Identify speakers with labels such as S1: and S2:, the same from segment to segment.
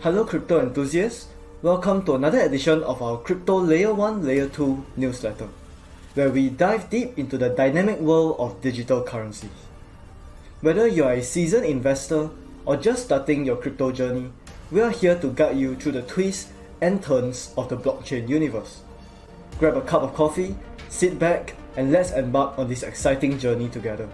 S1: Hello crypto enthusiasts, welcome to another edition of our Crypto Layer 1 Layer 2 newsletter, where we dive deep into the dynamic world of digital currencies. Whether you are a seasoned investor or just starting your crypto journey, we are here to guide you through the twists and turns of the blockchain universe. Grab a cup of coffee, sit back, and let's embark on this exciting journey together.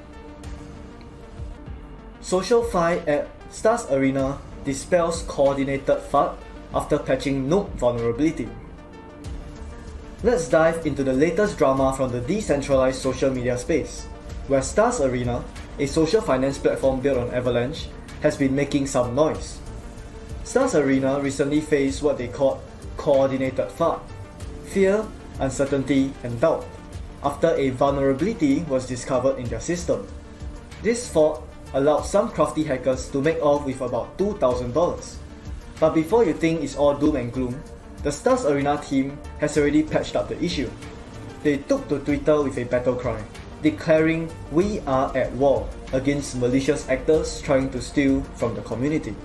S1: Social fi app Stars Arena dispels coordinated FUD after patching node vulnerability. Let's dive into the latest drama from the decentralized social media space, where Stars Arena, a social finance platform built on Avalanche, has been making some noise. Stars Arena recently faced what they called coordinated FUD, fear, uncertainty, and doubt, after a vulnerability was discovered in their system. This fault allowed some crafty hackers to make off with about $2,000. But before you think it's all doom and gloom, the Stars Arena team has already patched up the issue. They took to Twitter with a battle cry, declaring "We are at war" against malicious actors trying to steal from the community.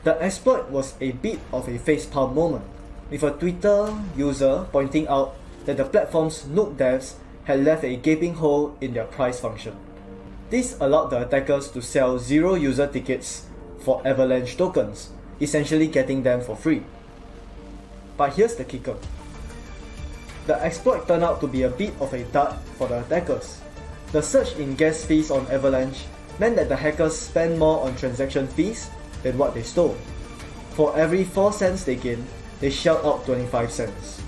S1: The exploit was a bit of a facepalm moment, with a Twitter user pointing out that the platform's noob devs had left a gaping hole in their price function. This allowed the attackers to sell zero user tickets for Avalanche tokens, essentially getting them for free. But here's the kicker. The exploit turned out to be a bit of a dud for the attackers. The surge in gas fees on Avalanche meant that the hackers spent more on transaction fees than what they stole. For every 4 cents they gained, they shelled out 25 cents.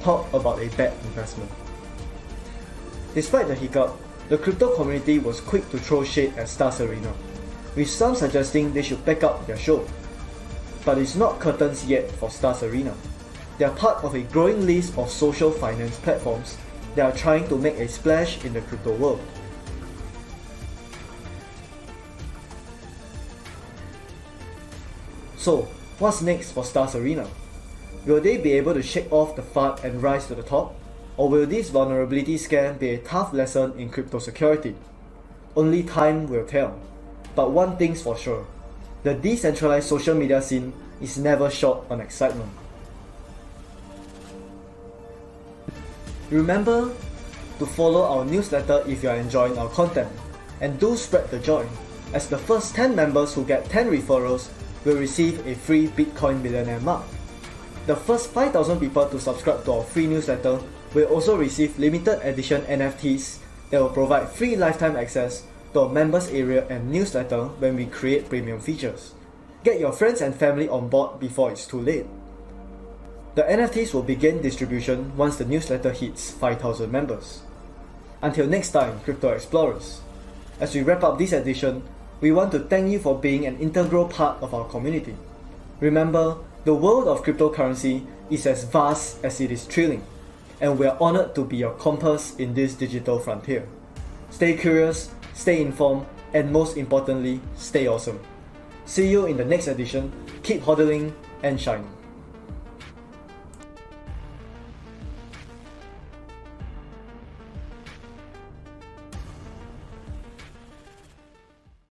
S1: Talk about a bad investment. Despite the hiccup, the crypto community was quick to throw shade at Stars Arena, with some suggesting they should back up their show. But it's not curtains yet for Stars Arena. They are part of a growing list of social finance platforms that are trying to make a splash in the crypto world. So, what's next for Stars Arena? Will they be able to shake off the FUD and rise to the top? Or will this vulnerability scam be a tough lesson in crypto security? Only time will tell. But one thing's for sure, the decentralized social media scene is never short on excitement. Remember to follow our newsletter if you are enjoying our content, and do spread the joy, as the first 10 members who get 10 referrals will receive a free Bitcoin Millionaire mug. The first 5,000 people to subscribe to our free newsletter will also receive limited edition NFTs that will provide free lifetime access to our members area and newsletter when we create premium features. Get your friends and family on board before it's too late. The NFTs will begin distribution once the newsletter hits 5,000 members. Until next time, Crypto Explorers. As we wrap up this edition, we want to thank you for being an integral part of our community. Remember, the world of cryptocurrency is as vast as it is thrilling, and we are honored to be your compass in this digital frontier. Stay curious, stay informed, and most importantly, stay awesome. See you in the next edition. Keep hodling and shining.